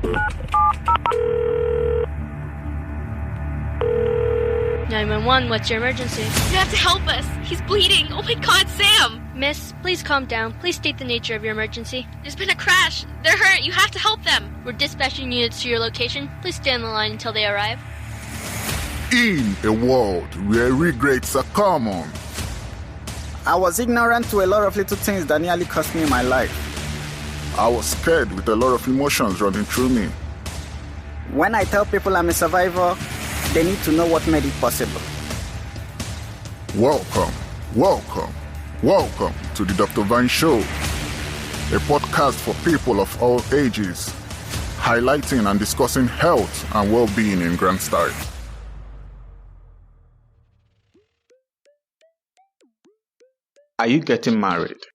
"911, what's your emergency?" You have to help us. He's bleeding. Oh my God, Sam! "Miss, please calm down. Please state the nature of your emergency." There's been a crash. They're hurt. You have to help them. "We're dispatching units to your location. Please stay on the line until they arrive." In a world where regrets are common, I was ignorant to a lot of little things that nearly cost me my life. I was scared with a lot of emotions running through me. When I tell people I'm a survivor, they need to know what made it possible. Welcome to the Dr. Vine Show, a podcast for people of all ages, highlighting and discussing health and well-being in grand style. Are you getting married?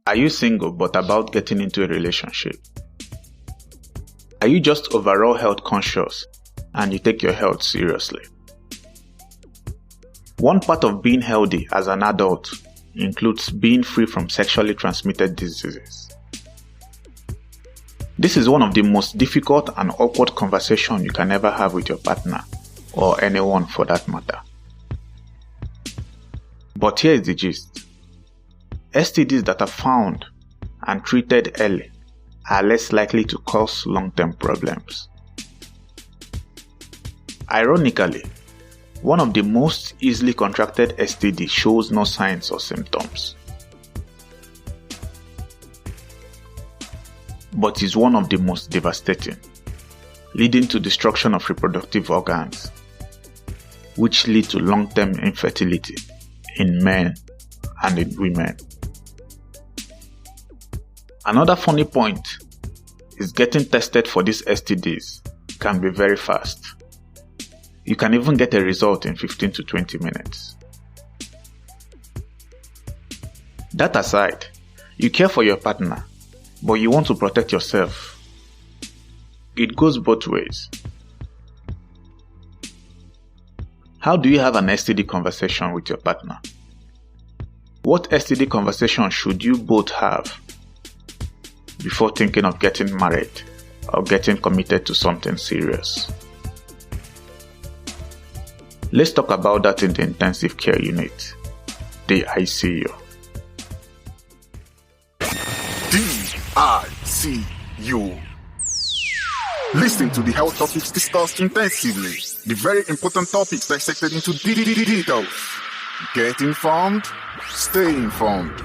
Are you single but about getting into a relationship? Are you just overall health conscious and you take your health seriously? One part of being healthy as an adult includes being free from sexually transmitted diseases. This is one of the most difficult and awkward conversations you can ever have with your partner, or anyone for that matter. But here is the gist. STDs that are found and treated early are less likely to cause long-term problems. Ironically, one of the most easily contracted STD shows no signs or symptoms, but is one of the most devastating, leading to destruction of reproductive organs, which lead to long-term infertility in men and in women. Another funny point is getting tested for these STDs can be very fast. You can even get a result in 15 to 20 minutes. That aside, you care for your partner, but you want to protect yourself. It goes both ways. How do you have an STD conversation with your partner? What STD conversation should you both have before thinking of getting married or getting committed to something serious? Let's talk about that in the intensive care unit, the ICU. DICU. Listen to the health topics discussed intensively. The very important topics dissected into details. Get informed, stay informed.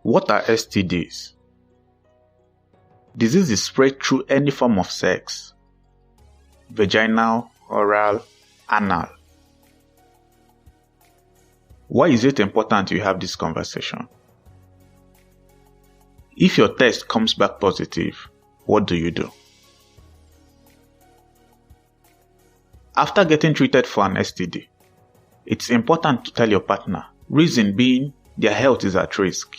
What are STDs? Disease is spread through any form of sex: vaginal, oral, anal. Why is it important you have this conversation? If your test comes back positive, what do you do? After getting treated for an STD, it's important to tell your partner, reason being their health is at risk,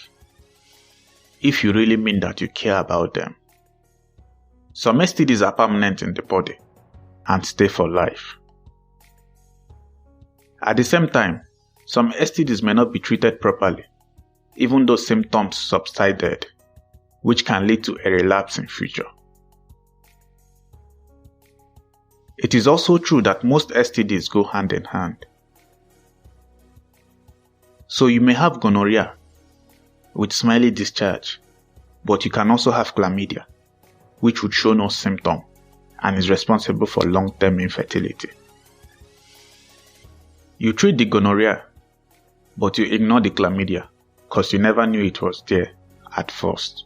if you really mean that you care about them. Some STDs are permanent in the body and stay for life. At the same time, some STDs may not be treated properly, even though symptoms subsided, which can lead to a relapse in future. It is also true that most STDs go hand in hand. So you may have gonorrhea with smiley discharge, but you can also have chlamydia, which would show no symptom and is responsible for long-term infertility. You treat the gonorrhea, but you ignore the chlamydia because you never knew it was there at first.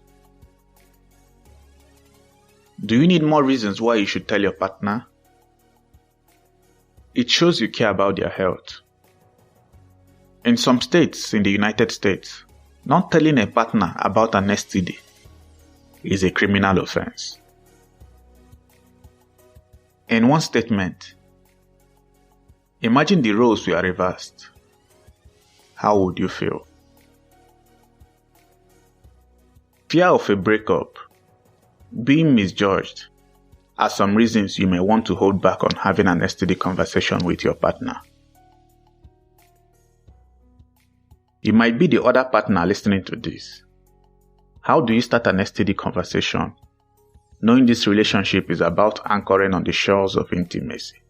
Do you need more reasons why you should tell your partner? It shows you care about their health. In some states in the United States, not telling a partner about an STD is a criminal offense. In one statement, imagine the roles were reversed. How would you feel? Fear of a breakup, being misjudged, are some reasons you may want to hold back on having an STD conversation with your partner. You might be the other partner listening to this. How do you start an STD conversation, knowing this relationship is about anchoring on the shores of intimacy?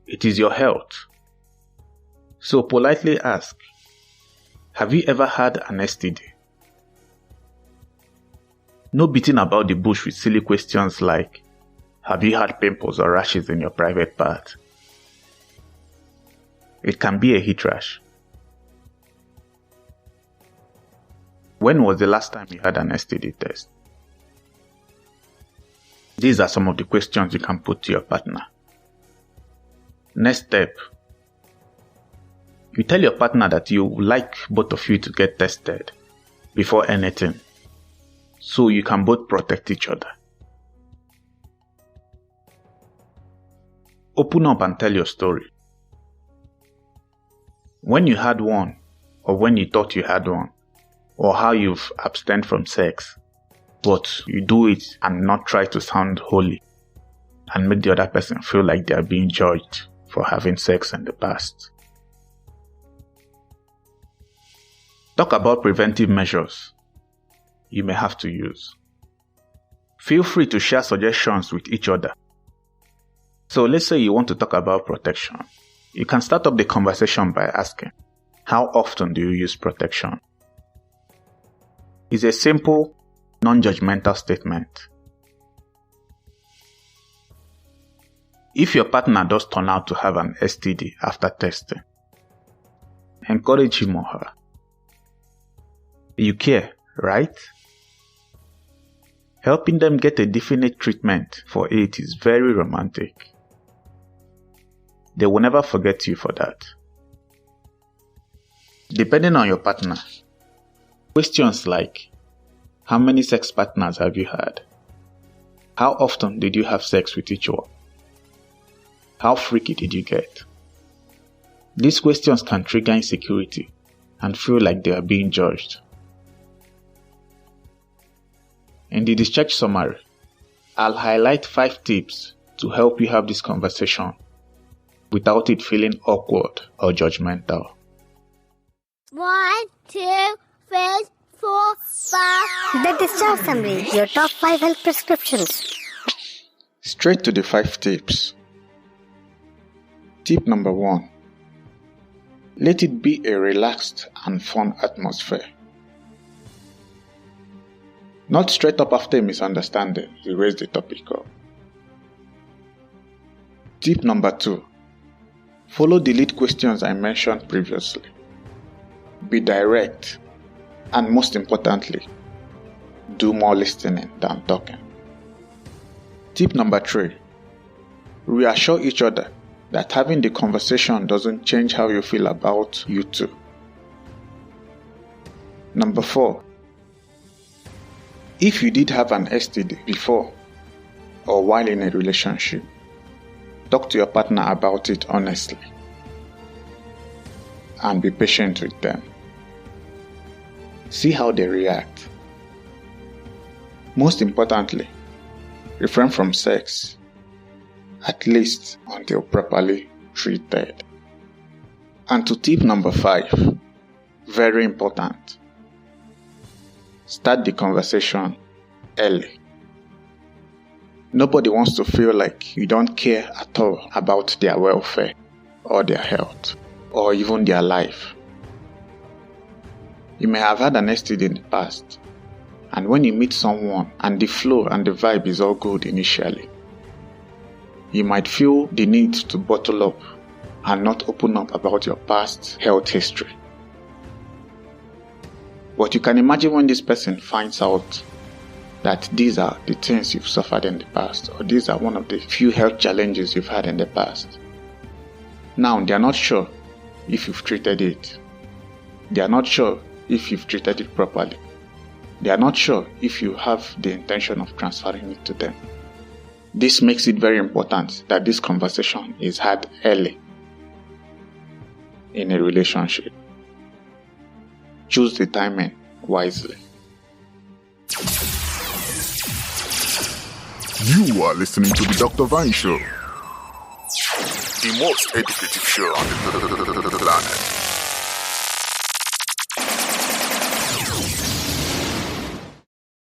It is your health. So politely ask, have you ever had an STD? No beating about the bush with silly questions like, have you had pimples or rashes in your private part? It can be a heat rash. When was the last time you had an STD test? These are some of the questions you can put to your partner. Next step. You tell your partner that you would like both of you to get tested before anything, so you can both protect each other. Open up and tell your story. When you had one, or when you thought you had one, or how you've abstained from sex, but you do it and not try to sound holy and make the other person feel like they are being judged for having sex in the past. Talk about preventive measures you may have to use. Feel free to share suggestions with each other. So let's say you want to talk about protection. You can start up the conversation by asking, how often do you use protection? It's a simple, non-judgmental statement. If your partner does turn out to have an STD after testing, encourage him or her. You care, right? Helping them get a definite treatment for it is very romantic. They will never forget you for that. Depending on your partner, questions like, how many sex partners have you had? How often did you have sex with each one? How freaky did you get? These questions can trigger insecurity and feel like they are being judged. In the discharge summary, I'll highlight 5 tips to help you have this conversation without it feeling awkward or judgmental. 1, 2, 3, 4, 5. The discharge summary, your top 5 health prescriptions. Straight to the 5 tips. Tip number 1. Let it be a relaxed and fun atmosphere. Not straight up after a misunderstanding, you raise the topic up. Tip number 2. Follow the lead questions I mentioned previously. Be direct, and most importantly, do more listening than talking. Tip number 3. Reassure each other that having the conversation doesn't change how you feel about you two. Number 4. If you did have an STD before or while in a relationship, talk to your partner about it honestly and be patient with them. See how they react. Most importantly, refrain from sex, at least until properly treated. And to tip number 5, very important, start the conversation early. Nobody wants to feel like you don't care at all about their welfare or their health or even their life. You may have had an STD in the past, and when you meet someone and the flow and the vibe is all good initially, you might feel the need to bottle up and not open up about your past health history. But you can imagine when this person finds out that these are the things you've suffered in the past, or these are one of the few health challenges you've had in the past. Now, they are not sure if you've treated it. They are not sure if you've treated it properly. They are not sure if you have the intention of transferring it to them. This makes it very important that this conversation is had early in a relationship. Choose the timing wisely. You are listening to the Dr. Vine Show. the most educative show on the planet.